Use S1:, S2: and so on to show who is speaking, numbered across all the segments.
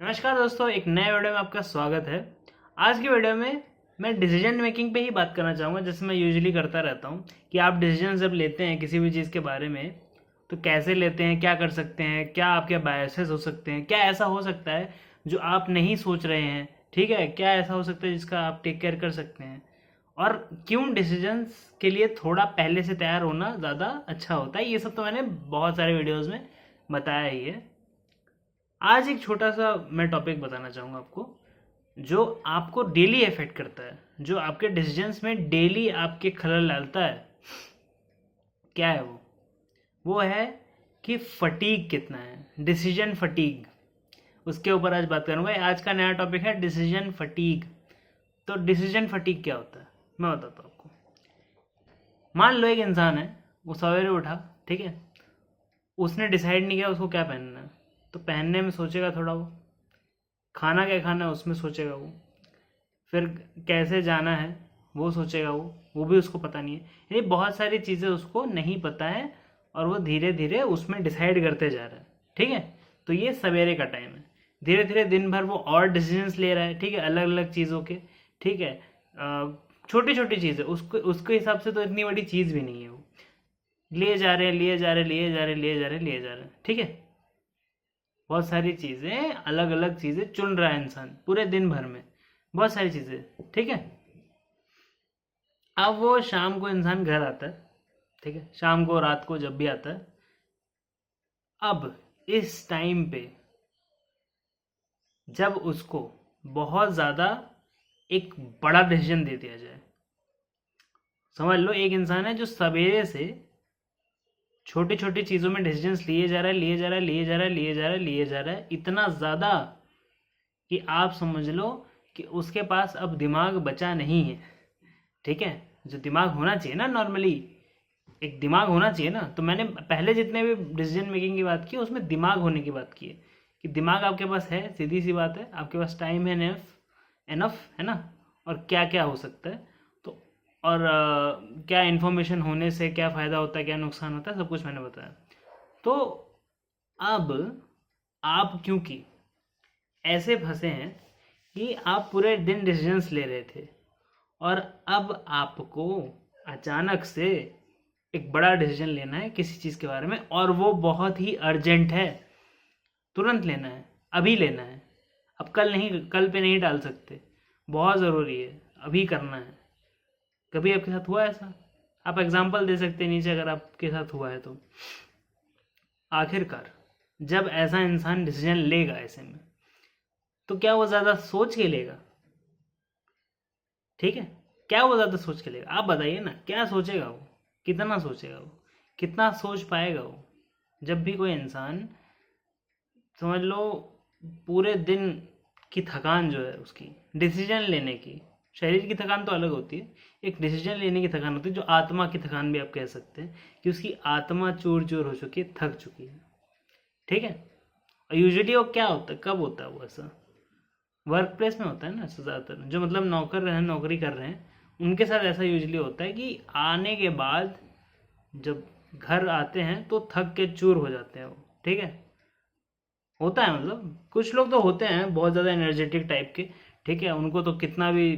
S1: नमस्कार दोस्तों, एक नए वीडियो में आपका स्वागत है। आज की वीडियो में मैं डिसीजन मेकिंग पे ही बात करना चाहूँगा, जैसे मैं यूजुअली करता रहता हूँ कि आप डिसीजन जब लेते हैं किसी भी चीज़ के बारे में तो कैसे लेते हैं, क्या कर सकते हैं, क्या आपके बायसेस हो सकते हैं, क्या ऐसा हो सकता है जो आप नहीं सोच रहे हैं, ठीक है, क्या ऐसा हो सकता है जिसका आप टेक केयर कर सकते हैं, और क्यों डिसीजंस के लिए थोड़ा पहले से तैयार होना ज़्यादा अच्छा होता है। ये सब तो मैंने बहुत सारे वीडियोज़ में बताया ही है। आज एक छोटा सा मैं टॉपिक बताना चाहूँगा आपको, जो आपको डेली इफेक्ट करता है, जो आपके डिसीजंस में डेली आपके खलल डालता है। क्या है वो है कि फटीग कितना है, डिसीजन फटीग। उसके ऊपर आज बात करूँगा। आज का नया टॉपिक है डिसीजन फटीग। तो डिसीजन फटीग क्या होता है मैं बताता हूँ आपको। मान लो एक इंसान है, वो सवेरे उठा, ठीक है, उसने डिसाइड नहीं किया उसको क्या पहनना है, तो पहनने में सोचेगा थोड़ा, वो खाना क्या खाना है उसमें सोचेगा, वो फिर कैसे जाना है वो सोचेगा, वो भी उसको पता नहीं है। यानी बहुत सारी चीज़ें उसको नहीं पता है और वो धीरे धीरे उसमें डिसाइड करते जा रहा है, ठीक है। तो ये सवेरे का टाइम है। धीरे धीरे दिन भर वो और डिसीजंस ले रहा है, ठीक है, अलग अलग चीज़ों के, ठीक है। छोटी छोटी चीज़ें उसको उसके हिसाब से तो इतनी बड़ी चीज़ भी नहीं है, वो लिए जा रहे हैं, लिए जा रहे हैं, लिए जा रहे हैं, लिए जा रहे हैं, लिए जा रहे हैं, ठीक है। बहुत सारी चीज़ें, अलग अलग चीज़ें चुन रहा है इंसान पूरे दिन भर में, बहुत सारी चीज़ें, ठीक है। अब वो शाम को इंसान घर आता है, ठीक है, शाम को रात को जब भी आता है, अब इस टाइम पे जब उसको बहुत ज़्यादा एक बड़ा डिसीजन दे दिया जाए, समझ लो एक इंसान है जो सवेरे से छोटी छोटी चीज़ों में डिसीजंस लिए जा रहा है, लिए जा रहा है, लिए जा रहा है, लिए जा रहा है, लिए जा रहा है, इतना ज़्यादा कि आप समझ लो कि उसके पास अब दिमाग बचा नहीं है, ठीक है। जो दिमाग होना चाहिए ना, नॉर्मली एक दिमाग होना चाहिए ना। तो मैंने पहले जितने भी डिसीजन मेकिंग की बात की उसमें दिमाग होने की बात की है कि दिमाग आपके पास है, सीधी सी बात है, आपके पास टाइम है, एनफ एनफ है ना, और क्या क्या हो सकता है, तो और क्या इन्फॉर्मेशन होने से क्या फ़ायदा होता है, क्या नुकसान होता है, सब कुछ मैंने बताया। तो अब आप क्योंकि ऐसे फंसे हैं कि आप पूरे दिन डिसीजंस ले रहे थे और अब आपको अचानक से एक बड़ा डिसीजन लेना है किसी चीज़ के बारे में, और वो बहुत ही अर्जेंट है, तुरंत लेना है, अभी लेना है। अब कल नहीं, कल पे नहीं डाल सकते, बहुत ज़रूरी है, अभी करना है। कभी आपके साथ हुआ ऐसा? आप एग्जाम्पल दे सकते हैं नीचे अगर आपके साथ हुआ है तो। आखिरकार जब ऐसा इंसान डिसीजन लेगा ऐसे में, तो क्या वो ज़्यादा सोच के लेगा, ठीक है, क्या वो ज़्यादा सोच के लेगा? आप बताइए ना, क्या सोचेगा वो, कितना सोचेगा वो, कितना सोच पाएगा वो। जब भी कोई इंसान, समझ लो, पूरे दिन की थकान जो है उसकी डिसीजन लेने की, शरीर की थकान तो अलग होती है, एक डिसीजन लेने की थकान होती है जो आत्मा की थकान भी आप कह सकते हैं, कि उसकी आत्मा चूर चूर हो चुकी है, थक चुकी है, ठीक है। और यूजुअली वो क्या होता है, कब होता है वो ऐसा? वर्क प्लेस में होता है ना ऐसा ज़्यादातर, जो मतलब नौकर रहे हैं, नौकरी कर रहे हैं, उनके साथ ऐसा यूजुअली होता है कि आने के बाद जब घर आते हैं तो थक के चूर हो जाते हैं वो, ठीक है। होता है, मतलब कुछ लोग तो होते हैं बहुत ज़्यादा एनर्जेटिक टाइप के, ठीक है, उनको तो कितना भी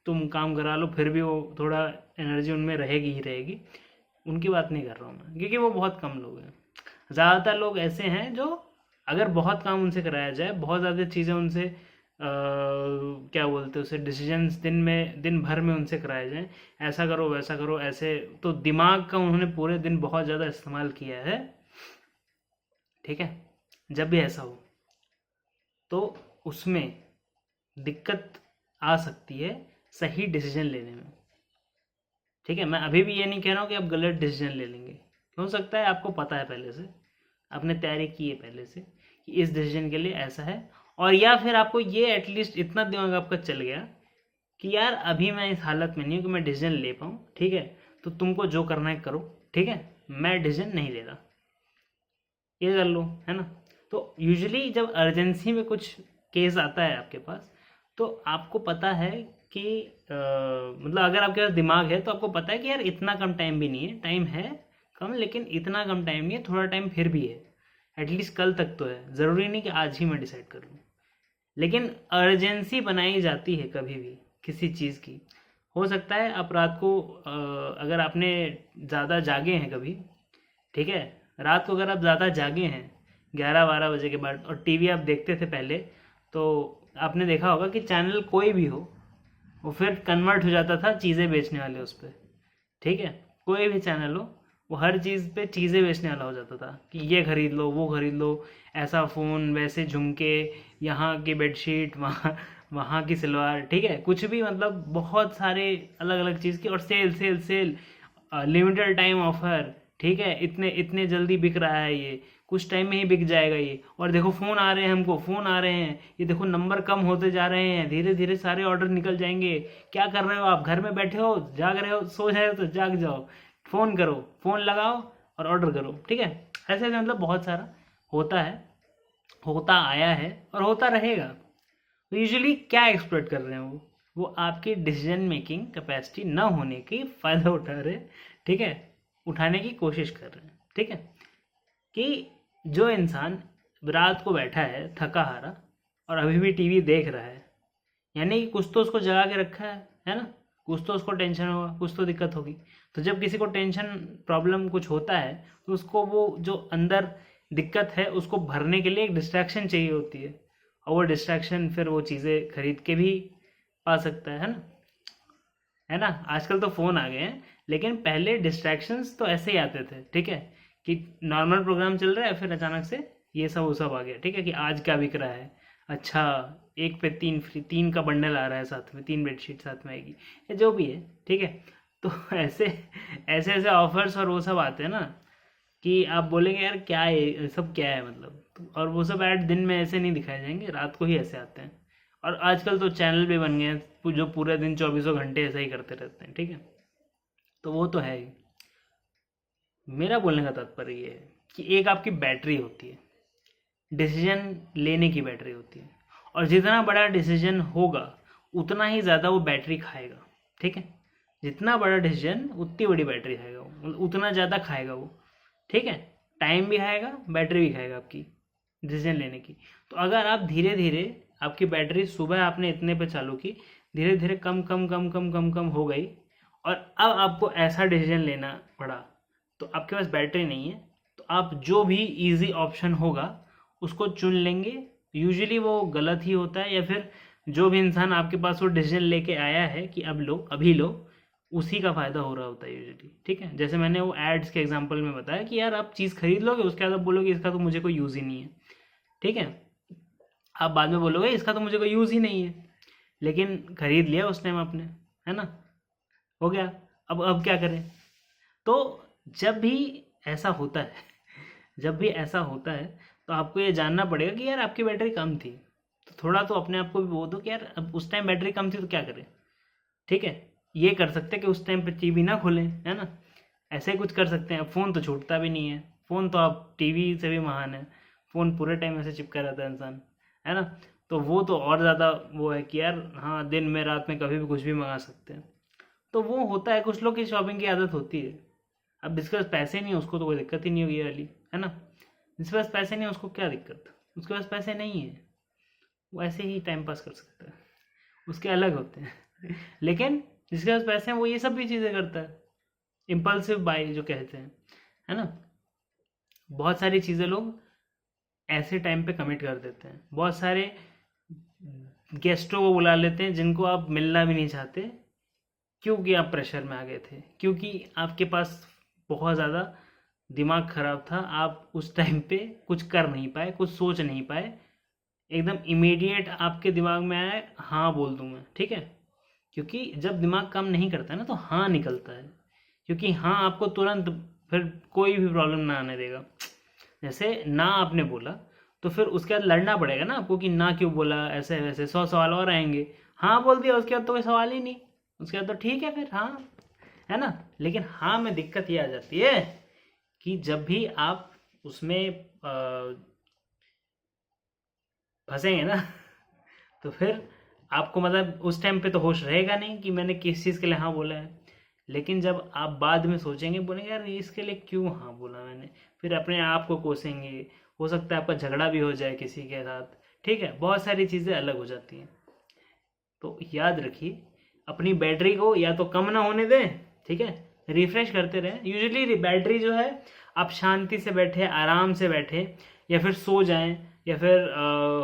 S1: तुम काम करा लो फिर भी वो थोड़ा एनर्जी उनमें रहेगी ही रहेगी। उनकी बात नहीं कर रहा हूँ मैं, क्योंकि वो बहुत कम लोग हैं। ज़्यादातर लोग ऐसे हैं जो अगर बहुत काम उनसे कराया जाए, बहुत ज़्यादा चीज़ें उनसे क्या बोलते हैं उसे, डिसीजंस दिन भर में उनसे कराए जाएं, ऐसा करो वैसा करो ऐसे, तो दिमाग का उन्होंने पूरे दिन बहुत ज़्यादा इस्तेमाल किया है, ठीक है। जब भी ऐसा हो तो उसमें दिक्कत आ सकती है सही डिसीजन लेने में, ठीक है। मैं अभी भी ये नहीं कह रहा हूँ कि आप गलत डिसीजन ले लेंगे, हो सकता है आपको पता है पहले से, आपने तैयारी की है पहले से कि इस डिसीजन के लिए ऐसा है, और या फिर आपको ये एटलीस्ट इतना दिमाग आपका चल गया कि यार अभी मैं इस हालत में नहीं हूँ कि मैं डिसीजन ले पाऊँ, ठीक है, तो तुमको जो करना है करो, ठीक है, मैं डिसीजन नहीं ले रहा, ये कर लो, है ना। तो यूजुअली जब अर्जेंसी में कुछ केस आता है आपके पास, तो आपको पता है कि मतलब अगर आपके पास दिमाग है तो आपको पता है कि यार इतना कम टाइम भी नहीं है, टाइम है कम, लेकिन इतना कम टाइम नहीं है, थोड़ा टाइम फिर भी है, एटलीस्ट कल तक तो है, ज़रूरी नहीं कि आज ही मैं डिसाइड कर लूँ, लेकिन अर्जेंसी बनाई जाती है कभी भी किसी चीज़ की। हो सकता है आप रात को अगर आपने ज़्यादा जागे हैं कभी, ठीक है, रात को अगर आप ज़्यादा जागे हैं 11-12 बजे के बाद और टीवी आप देखते थे पहले, तो आपने देखा होगा कि चैनल कोई भी हो वो फिर कन्वर्ट हो जाता था चीज़ें बेचने वाले उस पर, ठीक है, कोई भी चैनल हो वो हर चीज़ पे चीज़ें बेचने वाला हो जाता था कि ये खरीद लो, वो खरीद लो, ऐसा फ़ोन, वैसे झुमके, यहाँ की बेडशीट, वहाँ वहाँ की सलवार, ठीक है, कुछ भी, मतलब बहुत सारे अलग अलग चीज़ की, और sale sale sale, limited time offer, ठीक है, इतने इतने जल्दी बिक रहा है ये, कुछ टाइम में ही बिक जाएगा ये, और देखो फ़ोन आ रहे हैं, हमको फ़ोन आ रहे हैं, ये देखो नंबर कम होते जा रहे हैं, धीरे धीरे सारे ऑर्डर निकल जाएंगे। क्या कर रहे हो आप, घर में बैठे हो, जाग रहे हो, सो रहे हो तो जाग जाओ, फ़ोन करो, फ़ोन लगाओ और ऑर्डर करो, ठीक है। ऐसे ऐसे मतलब बहुत सारा होता है, होता आया है और होता रहेगा। तो यूजुअली क्या एक्सप्लोइट कर रहे हैं वो आपकी डिसीजन मेकिंग कैपेसिटी ना होने की फ़ायदा उठा रहे हैं, ठीक है, उठाने की कोशिश कर रहे हैं, ठीक है। कि जो इंसान रात को बैठा है थका हारा और अभी भी टीवी देख रहा है, यानी कि कुछ तो उसको जगा के रखा है ना, कुछ तो उसको टेंशन होगा, कुछ तो दिक्कत होगी। तो जब किसी को टेंशन प्रॉब्लम कुछ होता है तो उसको वो जो अंदर दिक्कत है उसको भरने के लिए एक डिस्ट्रैक्शन चाहिए होती है, और वो डिस्ट्रैक्शन फिर वो चीज़ें खरीद के भी पा सकता है ना, है ना। आजकल तो फ़ोन आ गए हैं, लेकिन पहले डिस्ट्रैक्शंस तो ऐसे ही आते थे, ठीक है, कि नॉर्मल प्रोग्राम चल रहा है फिर अचानक से ये सब वो सब आ गया, ठीक है, कि आज क्या बिक रहा है, अच्छा एक पे 3 फ्री, 3 का बंडल आ रहा है साथ में, 3 बेडशीट साथ में आएगी, या जो भी है, ठीक है। तो ऐसे ऐसे ऐसे ऑफर्स और वो सब आते हैं ना, कि आप बोलेंगे यार क्या है ये सब, क्या है मतलब, और वो सब ऐड दिन में ऐसे नहीं दिखाए जाएंगे, रात को ही ऐसे आते हैं। और आजकल तो चैनल भी बन गए हैं जो पूरे दिन चौबीसों घंटे ऐसा ही करते रहते हैं, ठीक है। तो वो तो है ही। मेरा बोलने का तात्पर्य ये है कि एक आपकी बैटरी होती है, डिसीजन लेने की बैटरी होती है, और जितना बड़ा डिसीजन होगा उतना ही ज़्यादा वो बैटरी खाएगा, ठीक है। जितना बड़ा डिसीजन उतनी बड़ी बैटरी खाएगा वो, मतलब उतना ज़्यादा खाएगा वो, ठीक है। टाइम भी खाएगा, बैटरी भी खाएगा आपकी डिसीजन लेने की। तो अगर आप धीरे धीरे, आपकी बैटरी सुबह आपने इतने पे चालू की, धीरे धीरे कम कम कम कम कम कम हो गई, और अब आपको ऐसा डिसीजन लेना पड़ा, तो आपके पास बैटरी नहीं है, तो आप जो भी इजी ऑप्शन होगा उसको चुन लेंगे। यूजुअली वो गलत ही होता है, या फिर जो भी इंसान आपके पास वो डिसीजन लेके आया है कि अब लो, अभी लो, उसी का फ़ायदा हो रहा होता है यूजुअली, ठीक है। जैसे मैंने वो एड्स के एग्जांपल में बताया कि यार आप चीज़ खरीद लोगे, उसके बाद आप बोलोगे इसका तो मुझे कोई यूज़ ही नहीं है, ठीक है। आप बाद में बोलोगे इसका तो मुझे कोई यूज़ ही नहीं है, लेकिन खरीद लिया उस टाइम आपने, है ना, हो गया। अब क्या करें। तो जब भी ऐसा होता है जब भी ऐसा होता है तो आपको ये जानना पड़ेगा कि यार आपकी बैटरी कम थी, तो थोड़ा तो अपने आप को भी बोल दो कि यार अब उस टाइम बैटरी कम थी तो क्या करें, ठीक है। ये कर सकते हैं कि उस टाइम पे टीवी ना खोलें, है ना, ऐसे ही कुछ कर सकते हैं। अब फ़ोन तो छूटता भी नहीं है, फ़ोन तो आप टीवी से भी महान है, फ़ोन पूरे टाइम ऐसे चिपका रहता है इंसान, है ना। तो वो तो और ज़्यादा वो है कि यार हाँ, दिन में रात में कभी भी कुछ भी मंगा सकते हैं। तो वो होता है, कुछ लोग की शॉपिंग की आदत होती है। अब जिसके पास पैसे नहीं है उसको तो कोई दिक्कत ही नहीं होगी ये वाली, है ना। जिसके पास पैसे नहीं है उसको क्या दिक्कत, उसके पास पैसे नहीं है, वो ऐसे ही टाइम पास कर सकता है, उसके अलग होते हैं लेकिन जिसके पास पैसे हैं वो ये सब भी चीज़ें करता है, इम्पल्सिव बाय जो कहते हैं, है ना। बहुत सारी चीज़ें लोग ऐसे टाइम पे कमिट कर देते हैं, बहुत सारे गेस्टों को बुला लेते हैं जिनको आप मिलना भी नहीं चाहते, क्योंकि आप प्रेशर में आ गए थे, क्योंकि आपके पास बहुत ज़्यादा दिमाग खराब था, आप उस टाइम पे कुछ कर नहीं पाए, कुछ सोच नहीं पाए, एकदम इमीडिएट आपके दिमाग में आया हाँ बोल दूँ मैं, ठीक है। क्योंकि जब दिमाग काम नहीं करता है ना तो हाँ निकलता है, क्योंकि हाँ आपको तुरंत फिर कोई भी प्रॉब्लम ना आने देगा। जैसे ना आपने बोला तो फिर उसके बाद लड़ना पड़ेगा ना आपको कि ना क्यों बोला, ऐसे वैसे 100 सवाल और आएंगे। हाँ बोल दिया उसके बाद तो कोई सवाल ही नहीं, उसके बाद तो ठीक है फिर हाँ, है ना। लेकिन हाँ में दिक्कत ये आ जाती है कि जब भी आप उसमें फंसेंगे ना तो फिर आपको मतलब उस टाइम पे तो होश रहेगा नहीं कि मैंने किस चीज़ के लिए हाँ बोला है। लेकिन जब आप बाद में सोचेंगे, बोलेंगे यार इसके लिए क्यों हाँ बोला मैंने, फिर अपने आप को कोसेंगे, हो सकता है आपका झगड़ा भी हो जाए किसी के साथ, ठीक है, बहुत सारी चीज़ें अलग हो जाती हैं। तो याद रखिए, अपनी बैटरी को या तो कम ना होने दें, ठीक है, रिफ्रेश करते रहें। यूजुअली बैटरी जो है, आप शांति से बैठे, आराम से बैठे, या फिर सो जाएं, या फिर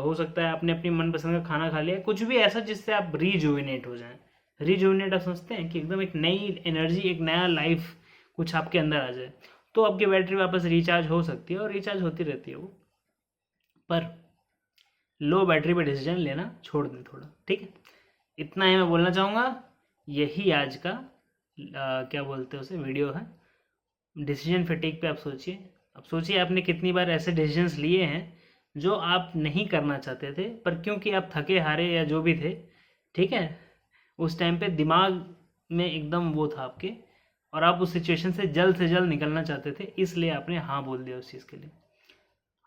S1: हो सकता है आपने अपनी मनपसंद का खाना खा लिया, कुछ भी ऐसा जिससे आप रिजुविनेट हो जाएं। रिजुविनेट आप समझते हैं कि एकदम एक नई एनर्जी, एक नया लाइफ कुछ आपके अंदर आ जाए, तो आपकी बैटरी वापस रिचार्ज हो सकती है और रिचार्ज होती रहती है वो। पर लो बैटरी पे डिसीजन लेना छोड़ दें थोड़ा, ठीक है। इतना ही मैं बोलना चाहूँगा। यही आज का क्या बोलते हैं उसे, वीडियो है। डिसीजन फटीग पे आप सोचिए। अब सोचिए आपने कितनी बार ऐसे डिसीजंस लिए हैं जो आप नहीं करना चाहते थे, पर क्योंकि आप थके हारे या जो भी थे, ठीक है, उस टाइम पे दिमाग में एकदम वो था आपके, और आप उस सिचुएशन से जल्द निकलना चाहते थे, इसलिए आपने हाँ बोल दिया उस चीज़ के लिए।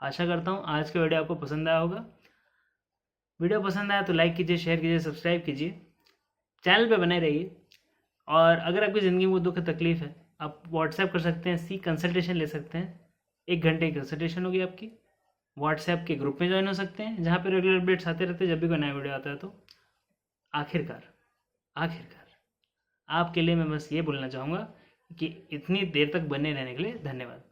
S1: आशा करता हूँ आज का वीडियो आपको पसंद आया होगा। वीडियो पसंद आया तो लाइक कीजिए, शेयर कीजिए, सब्सक्राइब कीजिए, चैनल पे बने रहिए। और अगर आपकी ज़िंदगी में कोई दुख तकलीफ है, आप व्हाट्सएप कर सकते हैं, सी कंसल्टेशन ले सकते हैं। 1 घंटे की कंसल्टेशन होगी आपकी। व्हाट्सएप के ग्रुप में ज्वाइन हो सकते हैं, जहाँ पे रेगुलर अपडेट्स आते रहते हैं जब भी कोई नया वीडियो आता है। तो आखिरकार आपके लिए मैं बस ये बोलना चाहूँगा कि इतनी देर तक बने रहने के लिए धन्यवाद।